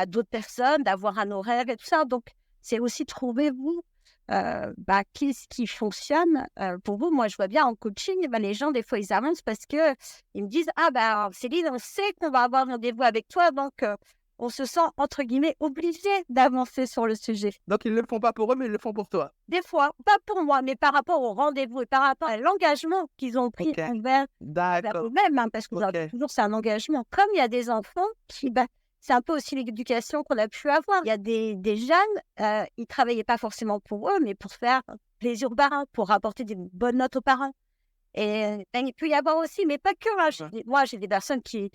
d'autres personnes, d'avoir un horaire et tout ça. Donc, c'est aussi trouver, vous, qu'est-ce qui fonctionne pour vous. Moi, je vois bien en coaching, les gens, des fois, ils avancent parce qu'ils me disent « Ah, Céline, on sait qu'on va avoir rendez-vous avec toi, donc on se sent, entre guillemets, obligé d'avancer sur le sujet. » Donc, ils ne le font pas pour eux, mais ils le font pour toi. Des fois, pas pour moi, mais par rapport au rendez-vous et par rapport à l'engagement qu'ils ont pris envers eux-mêmes, parce que toujours, c'est un engagement. Comme il y a des enfants qui, c'est un peu aussi l'éducation qu'on a pu avoir. Il y a des jeunes, ils ne travaillaient pas forcément pour eux, mais pour faire plaisir aux parents, pour apporter des bonnes notes aux parents. Et il peut y avoir aussi, mais pas que. Moi, j'ai des personnes qui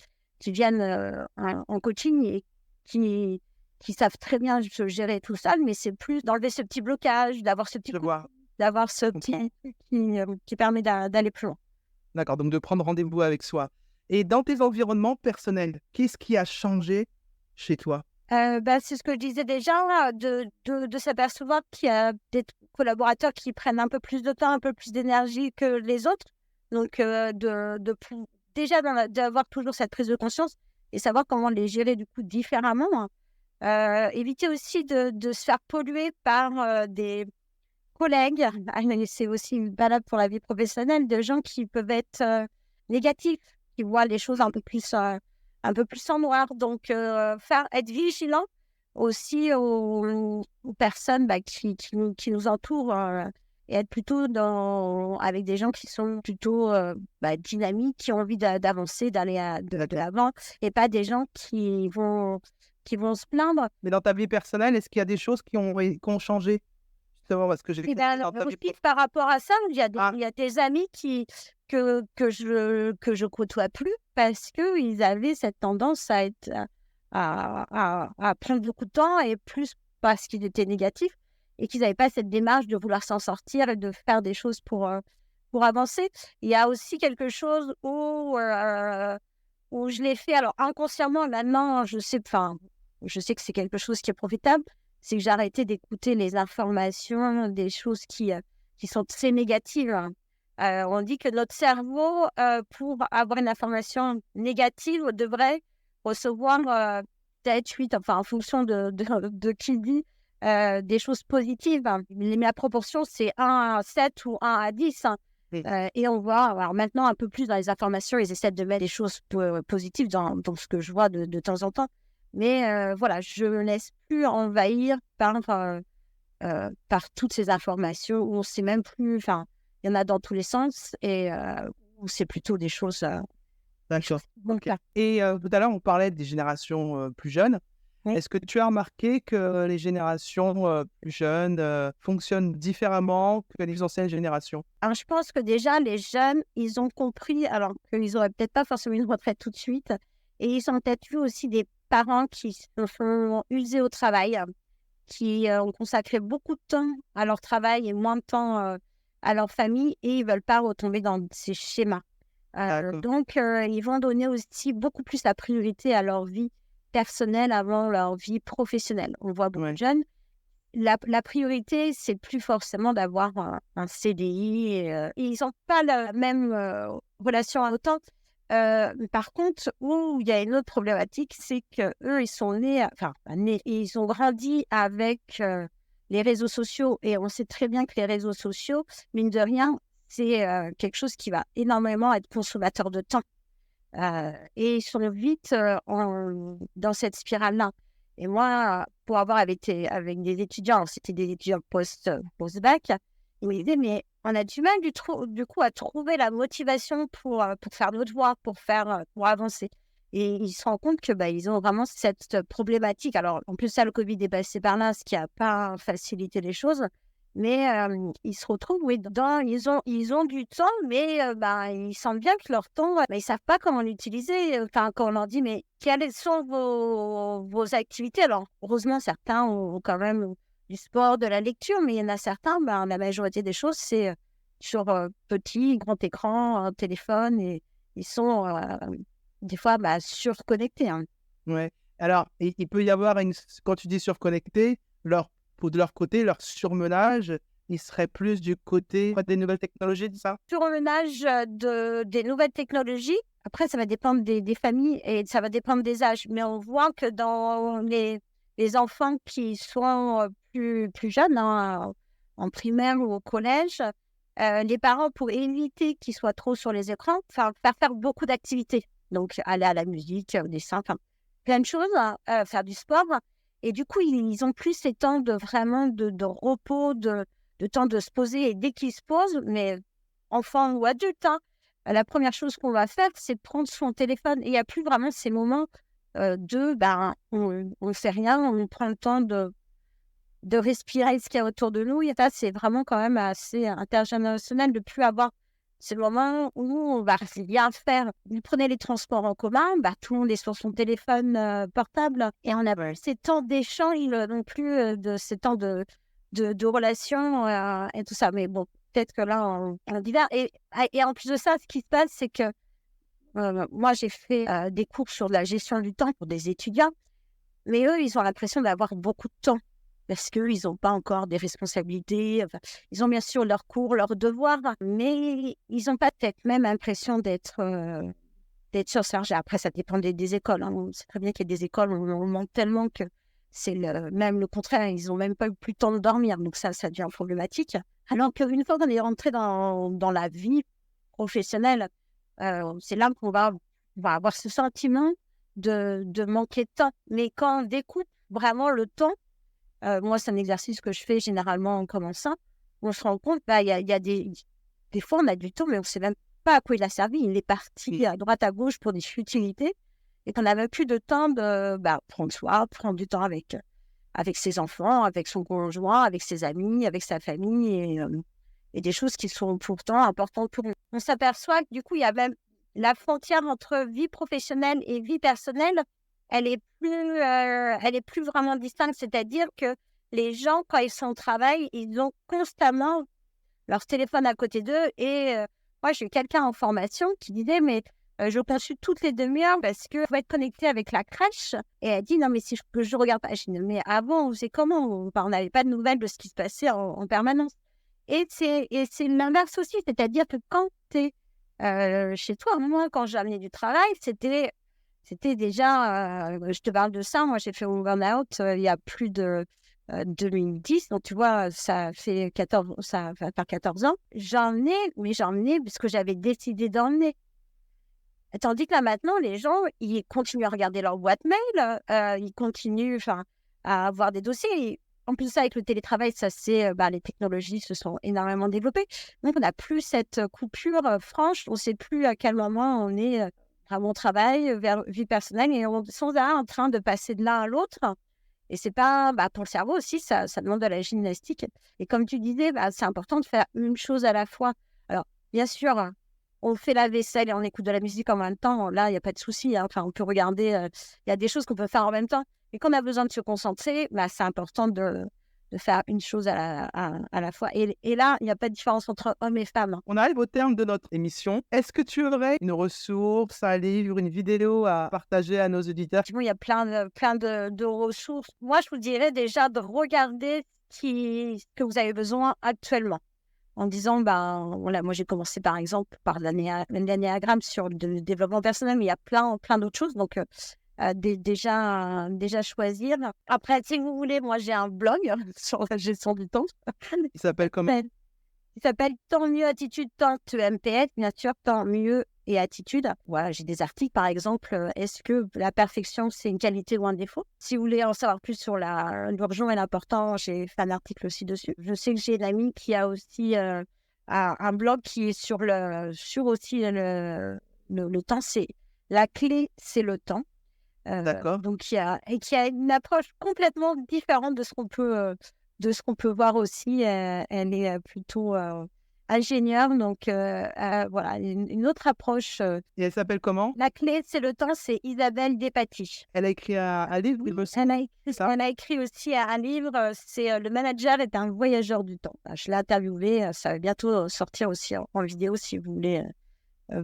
viennent en coaching et qui savent très bien se gérer tout ça, mais c'est plus d'enlever ce petit blocage, d'avoir ce petit d'avoir ce petit qui permet d'aller plus loin. D'accord, donc de prendre rendez-vous avec soi. Et dans tes environnements personnels, qu'est-ce qui a changé chez toi? C'est ce que je disais déjà, de s'apercevoir qu'il y a des collaborateurs qui prennent un peu plus de temps, un peu plus d'énergie que les autres. Donc, déjà d'avoir toujours cette prise de conscience et savoir comment les gérer du coup différemment. Éviter aussi de se faire polluer par des collègues. C'est aussi valable pour la vie professionnelle, de gens qui peuvent être négatifs, qui voient les choses un peu plus en noir. Donc, être vigilant aussi aux personnes qui nous entourent et être plutôt avec des gens qui sont plutôt dynamiques, qui ont envie d'avancer, d'aller de l'avant, et pas des gens qui vont se plaindre. Mais dans ta vie personnelle, est-ce qu'il y a des choses qui ont changé? Justement, parce que j'ai aussi, par rapport à ça, il y a des amis que je côtoie plus parce qu'ils avaient cette tendance à prendre beaucoup de temps et plus parce qu'ils étaient négatifs et qu'ils n'avaient pas cette démarche de vouloir s'en sortir et de faire des choses pour avancer. Il y a aussi quelque chose où je l'ai fait, alors inconsciemment, maintenant, je sais que c'est quelque chose qui est profitable, c'est que j'ai arrêté d'écouter les informations, des choses qui sont très négatives. On dit que notre cerveau, pour avoir une information négative, devrait recevoir 7, 8, en fonction de qui dit, des choses positives. La proportion, c'est 1 à 7 ou 1 à 10. Et on voit, alors maintenant, un peu plus dans les informations, ils essaient de mettre des choses positives dans ce que je vois de temps en temps. Mais voilà, je ne me laisse plus envahir par toutes ces informations où on ne sait même plus, il y en a dans tous les sens et où c'est plutôt des choses. D'accord. Et tout à l'heure, on parlait des générations plus jeunes. Oui. Est-ce que tu as remarqué que les générations plus jeunes fonctionnent différemment que les anciennes générations? Alors, je pense que déjà, les jeunes, ils ont compris, alors qu'ils n'auraient peut-être pas forcément une retraite tout de suite, et ils ont peut-être eu aussi des parents qui se sont usés au travail, qui ont consacré beaucoup de temps à leur travail et moins de temps à leur famille, et ils ne veulent pas retomber dans ces schémas. Donc, ils vont donner aussi beaucoup plus la priorité à leur vie personnelle avant leur vie professionnelle. On voit beaucoup de jeunes. La priorité, c'est plus forcément d'avoir un CDI. Et ils n'ont pas la même relation à autant. Par contre, où il y a une autre problématique, c'est qu'eux, ils sont nés, ils ont grandi avec les réseaux sociaux. Et on sait très bien que les réseaux sociaux, mine de rien, c'est quelque chose qui va énormément être consommateur de temps. Et ils sont vite dans cette spirale-là. Et moi, pour avoir été avec des étudiants, c'était des étudiants post-bac, ils me disaient, mais on a du mal du coup à trouver la motivation pour faire notre voie, pour avancer. Et ils se rendent compte que ils ont vraiment cette problématique. Alors, en plus, ça, le Covid est passé par là, ce qui n'a pas facilité les choses. Mais ils se retrouvent, ils ont du temps, mais ils sentent bien que leur temps, ils ne savent pas comment l'utiliser. Quand on leur dit, mais quelles sont vos activités? Alors, heureusement, certains ont quand même du sport, de la lecture, mais il y en a certains, la majorité des choses, c'est sur petit, grand écran, téléphone, et ils sont des fois surconnectés. Hein. Ouais. Alors, il peut y avoir, quand tu dis surconnecté, de leur côté, leur surmenage il serait plus du côté des nouvelles technologies, c'est ça? Surmenage des nouvelles technologies. Après, ça va dépendre des familles et ça va dépendre des âges. Mais on voit que dans les enfants qui sont plus jeunes, hein, en primaire ou au collège, les parents, pour éviter qu'ils soient trop sur les écrans, faire beaucoup d'activités. Donc, aller à la musique, au dessin, plein de choses, hein, faire du sport. Et du coup, ils ont plus ces temps vraiment de repos, de temps de se poser. Et dès qu'ils se posent, mais enfant ou adulte, hein, la première chose qu'on va faire, c'est prendre son téléphone. Et il n'y a plus vraiment ces moments on ne fait rien, on prend le temps de respirer ce qu'il y a autour de nous. Et ça, c'est vraiment quand même assez intergénérationnel de ne plus avoir ce moment où on va rien faire. Vous prenez les transports en commun, tout le monde est sur son téléphone portable et on a plus ces temps d'échange non plus, de ces temps de relations et tout ça. Mais bon, peut-être que là, on divers. Et en plus de ça, ce qui se passe, c'est que moi, j'ai fait des cours sur la gestion du temps pour des étudiants, mais eux, ils ont l'impression d'avoir beaucoup de temps parce qu'eux, ils n'ont pas encore des responsabilités. Enfin, ils ont bien sûr leurs cours, leurs devoirs, mais ils n'ont pas peut-être même l'impression d'être surchargés. Après, ça dépend des écoles. Hein. On sait très bien qu'il y a des écoles où on manque tellement que c'est même le contraire. Ils n'ont même pas eu plus le temps de dormir. Donc ça devient problématique. Alors qu'une fois qu'on est rentré dans la vie professionnelle, c'est là qu'on va avoir ce sentiment de manquer de temps. Mais quand on découpe vraiment le temps, moi, c'est un exercice que je fais généralement en commençant, on se rend compte qu'il y a des fois, on a du temps, mais on ne sait même pas à quoi il a servi. Il est parti à droite, à gauche pour des futilités et qu'on n'avait plus de temps de prendre du temps avec ses enfants, avec son conjoint, avec ses amis, avec sa famille et des choses qui sont pourtant importantes pour nous. On s'aperçoit que du coup, il y a même la frontière entre vie professionnelle et vie personnelle, elle est plus vraiment distincte. C'est-à-dire que les gens, quand ils sont au travail, ils ont constamment leur téléphone à côté d'eux. Et moi, j'ai eu quelqu'un en formation qui disait, mais je consulte toutes les demi-heures parce que faut être connecté avec la crèche. Et elle dit, non, mais si je regarde pas. Je dis, mais avant, c'est comment on n'avait pas de nouvelles de ce qui se passait en permanence. Et c'est l'inverse aussi, c'est-à-dire que quand tu es chez toi, moi, quand j'ai amené du travail, c'était déjà, je te parle de ça, moi j'ai fait mon burn-out il y a plus de 2010, donc tu vois, ça va faire 14 ans. J'en ai parce que j'avais décidé d'emmener. Tandis que là maintenant, les gens, ils continuent à regarder leur boîte mail, ils continuent à avoir des dossiers. Et en plus de ça, avec le télétravail, les technologies se sont énormément développées. Donc, on n'a plus cette coupure franche. On ne sait plus à quel moment on est vraiment au travail, vers vie personnelle, et on sont là en train de passer de l'un à l'autre. Et c'est pas, pour le cerveau aussi, ça demande de la gymnastique. Et comme tu disais, c'est important de faire une chose à la fois. Alors, bien sûr, on fait la vaisselle et on écoute de la musique en même temps. Là, il n'y a pas de souci. Hein. Enfin, on peut regarder. Il y a des choses qu'on peut faire en même temps. Et quand on a besoin de se concentrer, c'est important de faire une chose à la fois. Et là, il n'y a pas de différence entre hommes et femmes. Hein. On arrive au terme de notre émission. Est-ce que tu aurais une ressource, un livre, une vidéo à partager à nos auditeurs? Il y a plein de ressources. Moi, je vous dirais déjà de regarder ce que vous avez besoin actuellement. En disant, moi j'ai commencé par exemple par l'anéagramme sur le développement personnel, mais il y a plein d'autres choses. Donc, déjà choisir. Après, si vous voulez, moi j'ai un blog sur la gestion du temps. Il s'appelle comment? Il s'appelle Temps mieux attitude, temps MPS, bien sûr, temps mieux et attitude. Voilà, j'ai des articles, par exemple, est-ce que la perfection, c'est une qualité ou un défaut? Si vous voulez en savoir plus sur l'urgent et l'important, j'ai fait un article aussi dessus. Je sais que j'ai une amie qui a aussi un blog qui est sur aussi le temps. La clé, c'est le temps. D'accord. Donc, qui a une approche complètement différente de ce qu'on peut voir aussi. Elle est plutôt ingénieure, donc voilà, une autre approche. Et elle s'appelle comment? La clé, c'est le temps, c'est Isabelle Despatie. Elle a écrit un livre, il me semble. Elle a écrit aussi un livre, c'est Le manager est un voyageur du temps. Je l'ai interviewée, ça va bientôt sortir aussi en vidéo si vous voulez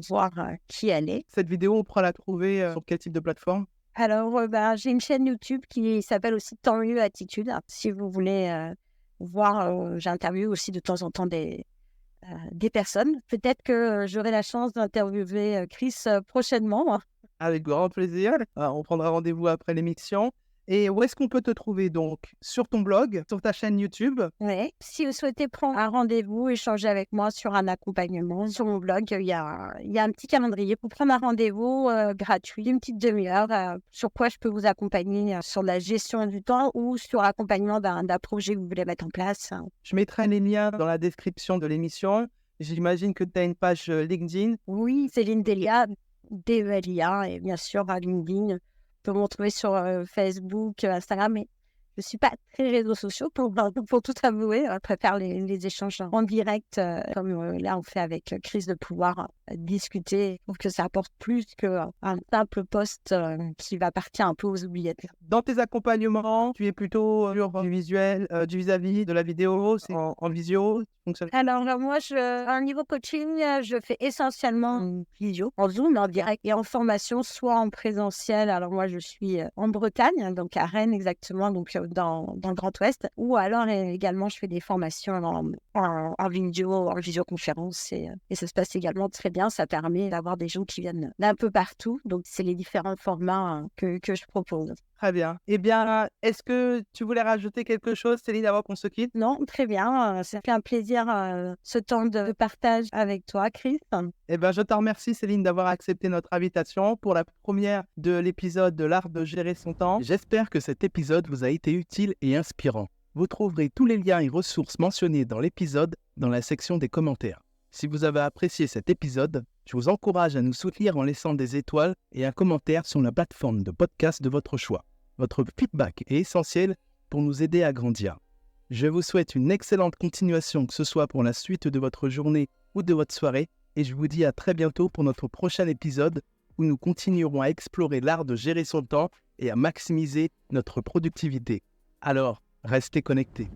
voir qui elle est. Cette vidéo, on pourra la trouver sur quel type de plateforme? Alors, j'ai une chaîne YouTube qui s'appelle aussi Temps mieux attitude, si vous voulez voir, j'interviewe aussi de temps en temps des personnes. Peut-être que j'aurai la chance d'interviewer Chris prochainement. Avec grand plaisir. On prendra rendez-vous après l'émission. Et où est-ce qu'on peut te trouver donc? Sur ton blog, sur ta chaîne YouTube? Ouais. Si vous souhaitez prendre un rendez-vous, échanger avec moi sur un accompagnement, sur mon blog, il y a un petit calendrier pour prendre un rendez-vous gratuit, une petite demi-heure, sur quoi je peux vous accompagner sur la gestion du temps ou sur l'accompagnement d'un projet que vous voulez mettre en place. Je mettrai les liens dans la description de l'émission. J'imagine que tu as une page LinkedIn. Oui, Céline Delia, DELIA, et bien sûr à LinkedIn. Vous pouvez me retrouver sur Facebook, Instagram, mais je ne suis pas très réseaux sociaux pour tout avouer. Je préfère les échanges en direct, comme là on fait avec Chris, de pouvoir discuter. Je trouve que ça apporte plus qu'un simple post qui va partir un peu aux oubliettes. Dans tes accompagnements, tu es plutôt sur du visuel, du vis-à-vis, de la vidéo, c'est en visio? Alors moi, à un niveau coaching, je fais essentiellement en visio, en Zoom, en direct et en formation, soit en présentiel. Alors moi, je suis en Bretagne, donc à Rennes exactement, donc dans le Grand Ouest. Ou alors également, je fais des formations en visioconférence et ça se passe également très bien. Ça permet d'avoir des gens qui viennent d'un peu partout. Donc c'est les différents formats que je propose. Très bien. Eh bien, est-ce que tu voulais rajouter quelque chose, Céline, avant qu'on se quitte? Non, très bien. Ça fait un plaisir ce temps de partage avec toi, Chris. Eh bien, je te remercie, Céline, d'avoir accepté notre invitation pour la première de l'épisode de l'art de gérer son temps. J'espère que cet épisode vous a été utile et inspirant. Vous trouverez tous les liens et ressources mentionnés dans l'épisode dans la section des commentaires. Si vous avez apprécié cet épisode, je vous encourage à nous soutenir en laissant des étoiles et un commentaire sur la plateforme de podcast de votre choix. Votre feedback est essentiel pour nous aider à grandir. Je vous souhaite une excellente continuation, que ce soit pour la suite de votre journée ou de votre soirée, et je vous dis à très bientôt pour notre prochain épisode où nous continuerons à explorer l'art de gérer son temps et à maximiser notre productivité. Alors, restez connectés.